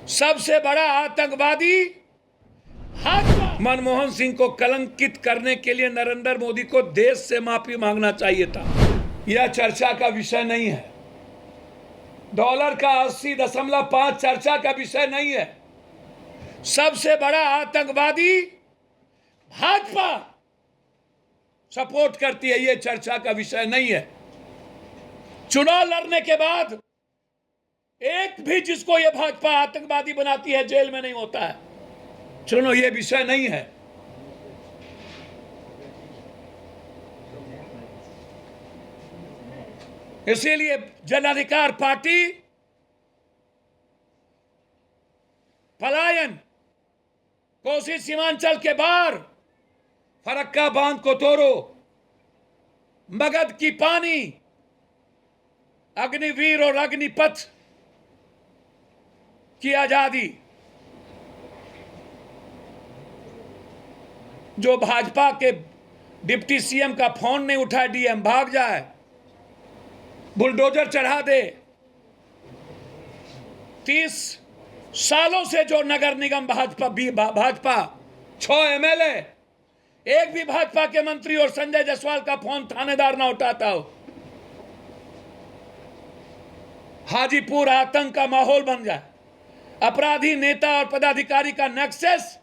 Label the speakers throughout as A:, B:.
A: सबसे बड़ा आतंकवादी भाजपा। मनमोहन सिंह को कलंकित करने के लिए नरेंद्र मोदी को देश से माफी मांगना चाहिए था। यह चर्चा का विषय नहीं है। डॉलर का 80.5 चर्चा का विषय नहीं है। सबसे बड़ा आतंकवादी भाजपा सपोर्ट करती है, यह चर्चा का विषय नहीं है। चुनाव लड़ने के बाद एक भी जिसको यह भाजपा आतंकवादी बनाती है जेल में नहीं होता है। चलो, यह विषय नहीं है। इसीलिए जन अधिकार पार्टी पलायन, कोसी सीमांचल के बाहर फरक्का बांध को तोड़ो, मगध की पानी, अग्निवीर और अग्निपथ की आजादी, जो भाजपा के डिप्टी सीएम का फोन नहीं उठाए, डीएम भाग जाए, बुलडोजर चढ़ा दे। 30 सालों से जो नगर निगम भाजपा 6 एमएलए, एक भी भाजपा के मंत्री और संजय जायसवाल का फोन थानेदार ना उठाता हो। हाजीपुर आतंक का माहौल बन जाए, अपराधी नेता और पदाधिकारी का नेक्सस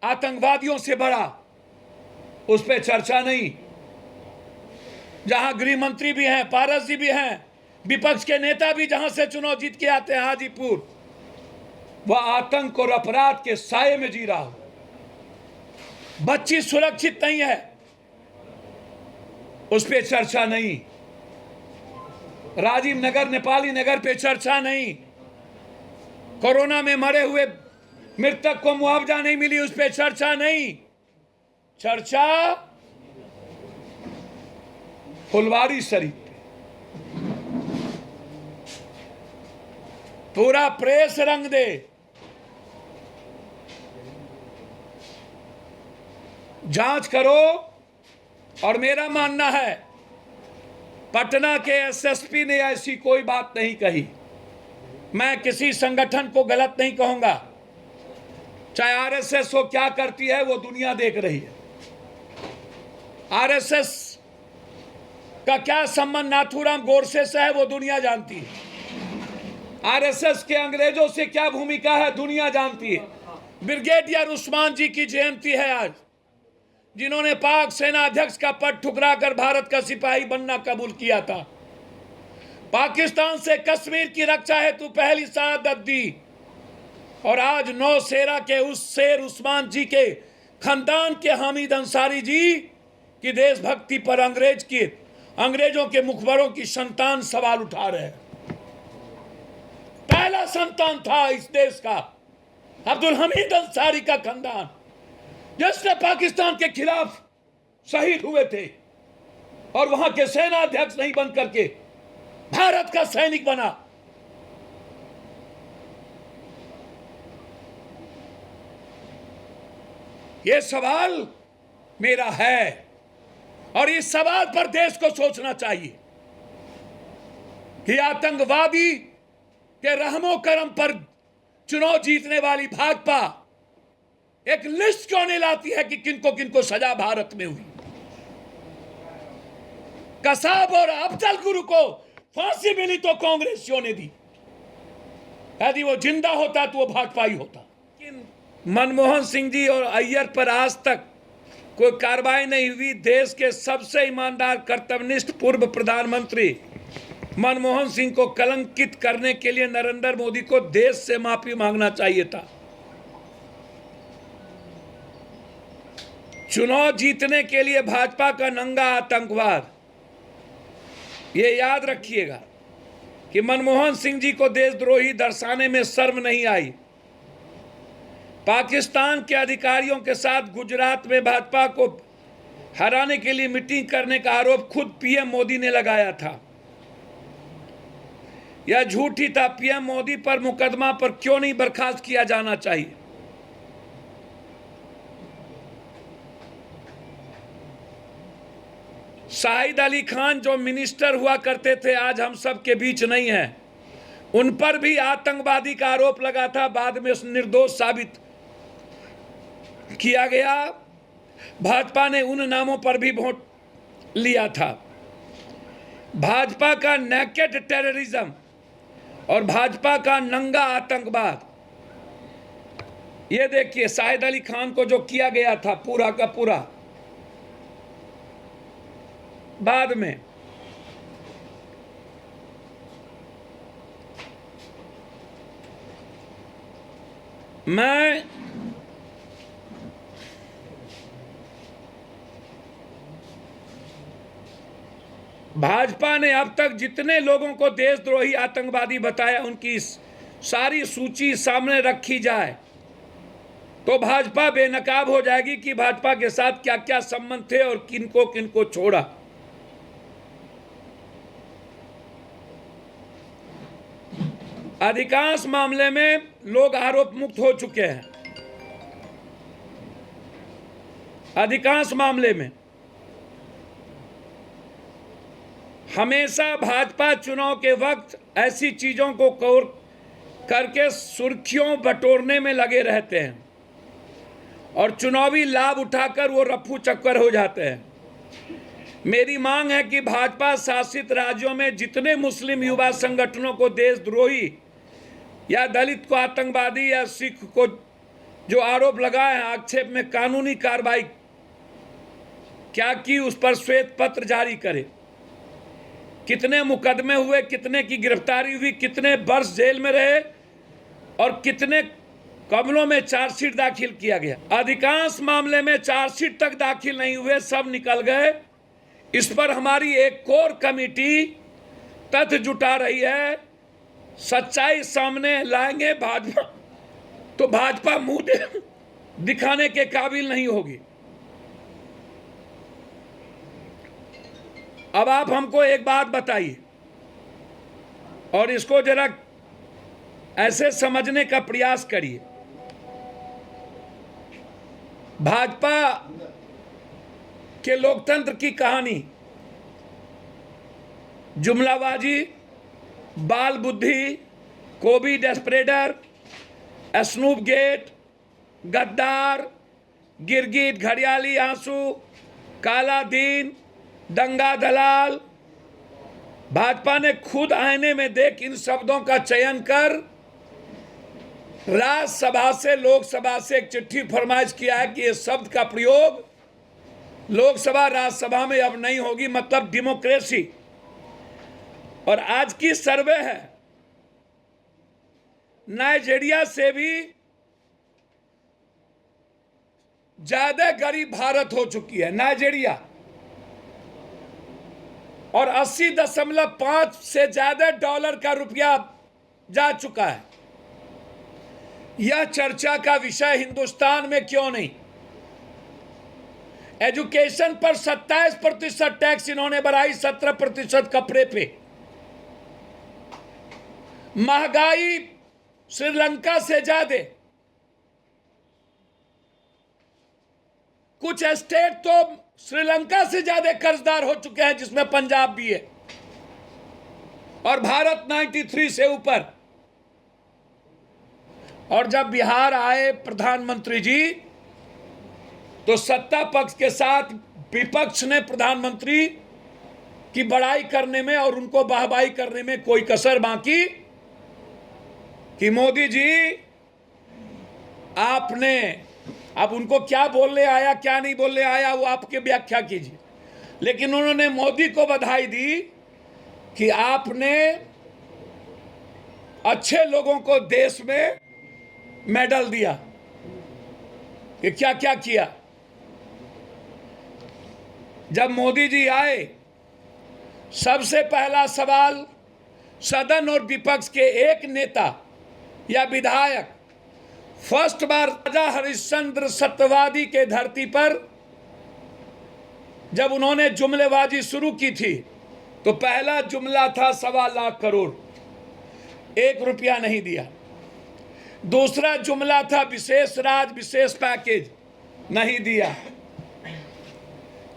A: आतंकवादियों से बड़ा, उस पर चर्चा नहीं। जहां गृह मंत्री भी हैं, पारस जी भी हैं, विपक्ष के नेता भी जहां से चुनाव जीत के आते हैं, हाजीपुर, वह आतंक और अपराध के साये में जी रहा हो। बच्ची सुरक्षित नहीं है, उस पर चर्चा नहीं। राजीव नगर, नेपाली नगर पे चर्चा नहीं। कोरोना में मरे हुए मृतक को मुआवजा नहीं मिली, उस पर चर्चा नहीं। चर्चा फुलवारी शरीफ पे। पूरा प्रेस रंग दे, जांच करो। और मेरा मानना है, पटना के एसएसपी ने ऐसी कोई बात नहीं कही। मैं किसी संगठन को गलत नहीं कहूंगा, चाहे आरएसएस हो, क्या करती है वो दुनिया देख रही है। आरएसएस का क्या संबंध नाथूराम गोडसे से है वो दुनिया जानती है। आरएसएस के अंग्रेजों से क्या भूमिका है दुनिया जानती है। ब्रिगेडियर उस्मान जी की जयंती है आज, जिन्होंने पाक सेना अध्यक्ष का पद ठुकराकर भारत का सिपाही बनना कबूल किया था। पाकिस्तान से कश्मीर की रक्षा हेतु पहली शहादत दी। और आज नौशेरा के उस शेर उस्मान जी के खानदान के हामिद अंसारी जी की देशभक्ति पर अंग्रेजों के मुखबरों की संतान सवाल उठा रहे हैं। पहला संतान था इस देश का अब्दुल हमीद अंसारी का खानदान, जिसने पाकिस्तान के खिलाफ शहीद हुए थे और वहां के सेना अध्यक्ष नहीं बन करके भारत का सैनिक बना। यह सवाल मेरा है और इस सवाल पर देश को सोचना चाहिए कि आतंकवादी के रहमो करम पर चुनाव जीतने वाली भाजपा एक लिस्ट क्यों नहीं लाती है कि किनको किनको सजा भारत में हुई। कसाब और अफजल गुरु को फांसी मिली तो कांग्रेसियों ने दी, यदि वो जिंदा होता तो वो भाजपा ही होता। मनमोहन सिंह जी और अय्यर पर आज तक कोई कार्रवाई नहीं हुई। देश के सबसे ईमानदार कर्तव्यनिष्ठ पूर्व प्रधानमंत्री मनमोहन सिंह को कलंकित करने के लिए नरेंद्र मोदी को देश से माफी मांगना चाहिए था। चुनाव जीतने के लिए भाजपा का नंगा आतंकवाद, ये याद रखिएगा कि मनमोहन सिंह जी को देशद्रोही दर्शाने में शर्म नहीं आई। पाकिस्तान के अधिकारियों के साथ गुजरात में भाजपा को हराने के लिए मीटिंग करने का आरोप खुद पीएम मोदी ने लगाया था। यह झूठी था। पीएम मोदी पर मुकदमा पर क्यों नहीं बर्खास्त किया जाना चाहिए। शाहिद अली खान जो मिनिस्टर हुआ करते थे, आज हम सब के बीच नहीं है। उन पर भी आतंकवादी का आरोप लगा था, बाद में निर्दोष साबित किया गया। भाजपा ने उन नामों पर भी वोट लिया था। भाजपा का नेकेड टेररिज्म और भाजपा का नंगा आतंकवाद, ये देखिए शाहिद अली खान को जो किया गया था पूरा का पूरा, बाद में मैं भाजपा ने अब तक जितने लोगों को देशद्रोही आतंकवादी बताया, उनकी सारी सूची सामने रखी जाए तो भाजपा बेनकाब हो जाएगी कि भाजपा के साथ क्या क्या संबंध थे और किनको किनको छोड़ा। अधिकांश मामले में लोग आरोप मुक्त हो चुके हैं। अधिकांश मामले में हमेशा भाजपा चुनाव के वक्त ऐसी चीजों को कवर करके सुर्खियों बटोरने में लगे रहते हैं और चुनावी लाभ उठाकर वो रफू चक्कर हो जाते हैं। मेरी मांग है कि भाजपा शासित राज्यों में जितने मुस्लिम युवा संगठनों को देशद्रोही या दलित को आतंकवादी या सिख को जो आरोप लगाए हैं, आक्षेप में कानूनी कार्रवाई क्या की, उस पर श्वेत पत्र जारी करे। कितने मुकदमे हुए, कितने की गिरफ्तारी हुई, कितने वर्ष जेल में रहे और कितने कमलों में चार्जशीट दाखिल किया गया। अधिकांश मामले में चार्जशीट तक दाखिल नहीं हुए, सब निकल गए। इस पर हमारी एक कोर कमेटी तथ्य जुटा रही है, सच्चाई सामने लाएंगे। भाजपा तो भाजपा मुंह दिखाने के काबिल नहीं होगी। अब आप हमको एक बात बताइए और इसको जरा ऐसे समझने का प्रयास करिए। भाजपा के लोकतंत्र की कहानी जुमलाबाजी, बाल बुद्धि, कोविड स्प्रेडर, स्नूप गेट, गद्दार, गिरगिट, घड़ियाली आंसू, काला दिन, दंगा दलाल, भाजपा ने खुद आईने में देख इन शब्दों का चयन कर राज्यसभा से लोकसभा से एक चिट्ठी फरमाइश किया है कि इस शब्द का प्रयोग लोकसभा राज्यसभा में अब नहीं होगी, मतलब डेमोक्रेसी। और आज की सर्वे है, नाइजीरिया से भी ज्यादा गरीब भारत हो चुकी है नाइजीरिया, और 80.5 से ज्यादा डॉलर का रुपया जा चुका है। यह चर्चा का विषय हिंदुस्तान में क्यों नहीं? एजुकेशन पर 27% टैक्स इन्होंने बढ़ाई, 17% कपड़े पे। महंगाई श्रीलंका से ज्यादा, कुछ स्टेट तो श्रीलंका से ज्यादा कर्जदार हो चुके हैं, जिसमें पंजाब भी है, और भारत 93 से ऊपर। और जब बिहार आए प्रधानमंत्री जी, तो सत्ता पक्ष के साथ विपक्ष ने प्रधानमंत्री की बड़ाई करने में और उनको वाहवाही करने में कोई कसर बाकी कि मोदी जी आपने, अब उनको क्या बोलने आया क्या नहीं बोलने आया वो आपके व्याख्या कीजिए, लेकिन उन्होंने मोदी को बधाई दी कि आपने अच्छे लोगों को देश में मेडल दिया। कि क्या क्या किया? जब मोदी जी आए, सबसे पहला सवाल सदन और विपक्ष के एक नेता या विधायक, फर्स्ट बार राजा हरिश्चंद्र सत्यवादी के धरती पर जब उन्होंने जुमलेबाजी शुरू की थी, तो पहला जुमला था 1.25 लाख करोड़, 1 रुपया नहीं दिया। दूसरा जुमला था विशेष राज विशेष पैकेज, नहीं दिया।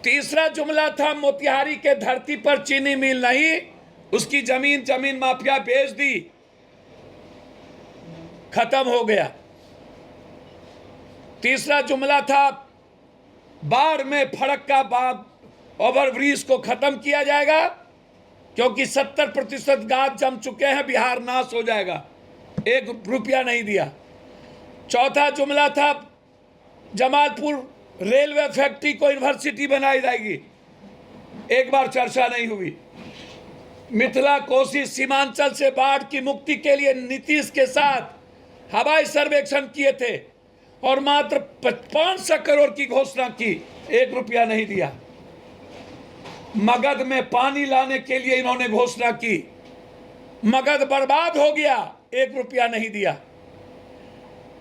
A: तीसरा जुमला था मोतिहारी के धरती पर चीनी मिल नहीं, उसकी जमीन माफिया बेच दी, खत्म हो गया। तीसरा जुमला था बाढ़ में फड़क्का ओवरब्रिज को खत्म किया जाएगा, क्योंकि 70% गाद जम चुके हैं, बिहार नाश हो जाएगा। 1 रुपया नहीं दिया। चौथा जुमला था जमालपुर रेलवे फैक्ट्री को यूनिवर्सिटी बनाई जाएगी, एक बार चर्चा नहीं हुई। मिथिला कोसी सीमांचल से बाढ़ की मुक्ति के लिए नीतीश के साथ हवाई सर्वेक्षण किए थे और मात्र 500 करोड़ की घोषणा की, 1 रुपया नहीं दिया। मगध में पानी लाने के लिए इन्होंने घोषणा की, मगध बर्बाद हो गया, 1 रुपया नहीं दिया।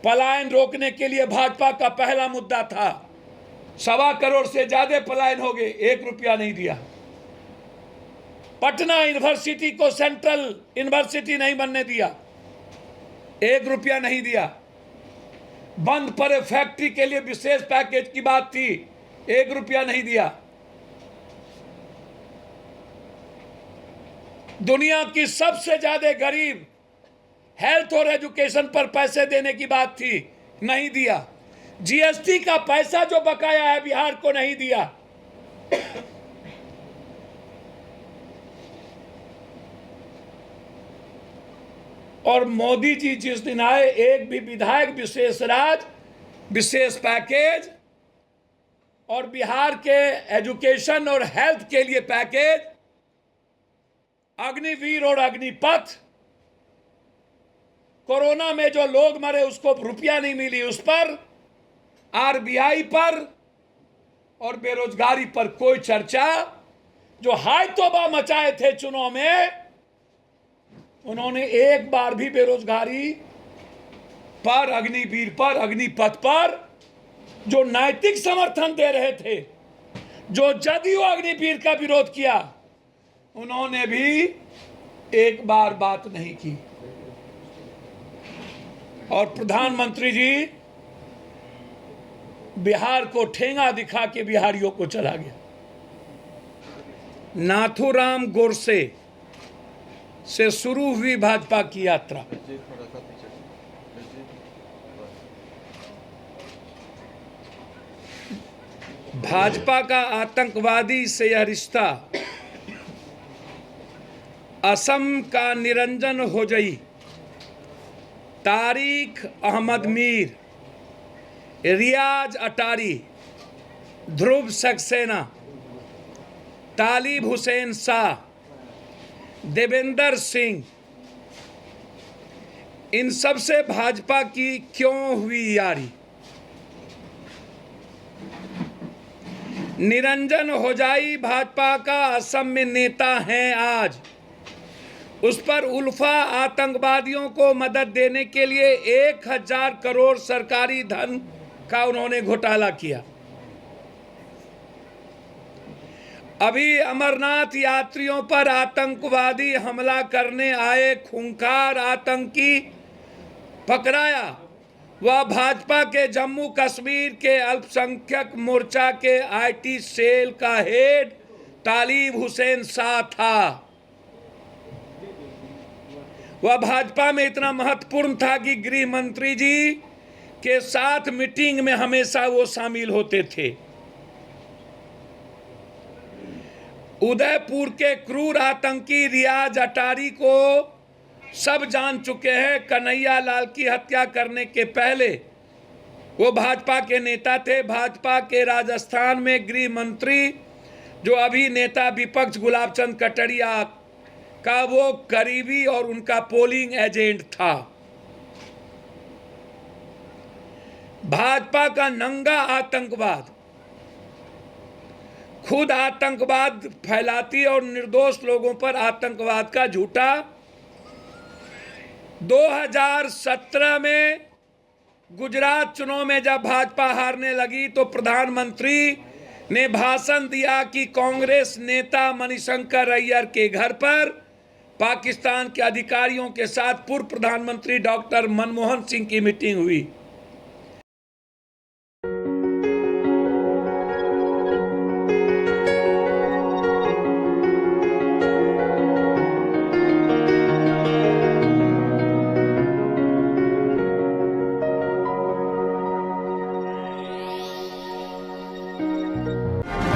A: पलायन रोकने के लिए भाजपा का पहला मुद्दा था, 1.25 करोड़ से ज्यादा पलायन हो गए, 1 रुपया नहीं दिया। पटना यूनिवर्सिटी को सेंट्रल यूनिवर्सिटी नहीं बनने दिया, 1 रुपया नहीं दिया। बंद पड़े फैक्ट्री के लिए विशेष पैकेज की बात थी, 1 रुपया नहीं दिया। दुनिया की सबसे ज्यादा गरीब हेल्थ और एजुकेशन पर पैसे देने की बात थी, नहीं दिया। जीएसटी का पैसा जो बकाया है बिहार को नहीं दिया। और मोदी जी जिस दिन आए, एक भी विधायक विशेष राज्य, विशेष पैकेज और बिहार के एजुकेशन और हेल्थ के लिए पैकेज, अग्निवीर और अग्निपथ, कोरोना में जो लोग मरे उसको रुपया नहीं मिली उस पर, आरबीआई पर और बेरोजगारी पर कोई चर्चा। जो हाय तौबा मचाए थे चुनाव में, उन्होंने एक बार भी बेरोजगारी पर, अग्निवीर पर, अग्निपथ पर जो नैतिक समर्थन दे रहे थे, जो जदयू अग्निवीर का विरोध किया, उन्होंने भी एक बार बात नहीं की। और प्रधानमंत्री जी बिहार को ठेंगा दिखा के बिहारियों को चला गया। नाथूराम गोडसे से शुरू हुई भाजपा की यात्रा, भाजपा का आतंकवादी से यह रिश्ता, असम का निरंजन होजई, तारिक अहमद मीर, रियाज अटारी, ध्रुव सक्सेना, तालिब हुसैन शाह, देवेंद्र सिंह, इन सब से भाजपा की क्यों हुई यारी? निरंजन होजाई भाजपा का असम में नेता हैं आज। उस पर उल्फा आतंकवादियों को मदद देने के लिए 1000 करोड़ सरकारी धन का उन्होंने घोटाला किया। अभी अमरनाथ यात्रियों पर आतंकवादी हमला करने आए खूंखार आतंकी पकड़ाया। वह भाजपा के जम्मू कश्मीर के अल्पसंख्यक मोर्चा के आईटी सेल का हेड तालिब हुसैन शाह था। वह भाजपा में इतना महत्वपूर्ण था कि गृह मंत्री जी के साथ मीटिंग में हमेशा वो शामिल होते थे। उदयपुर के क्रूर आतंकी रियाज अटारी को सब जान चुके हैं। कन्हैया लाल की हत्या करने के पहले वो भाजपा के नेता थे। भाजपा के राजस्थान में गृह मंत्री जो अभी नेता विपक्ष गुलाब चंद कटारिया का वो करीबी और उनका पोलिंग एजेंट था। भाजपा का नंगा आतंकवाद, खुद आतंकवाद फैलाती और निर्दोष लोगों पर आतंकवाद का झूठा। 2017 में गुजरात चुनाव में जब भाजपा हारने लगी तो प्रधानमंत्री ने भाषण दिया कि कांग्रेस नेता मणिशंकर अय्यर के घर पर पाकिस्तान के अधिकारियों के साथ पूर्व प्रधानमंत्री डॉक्टर मनमोहन सिंह की मीटिंग हुई।
B: हो।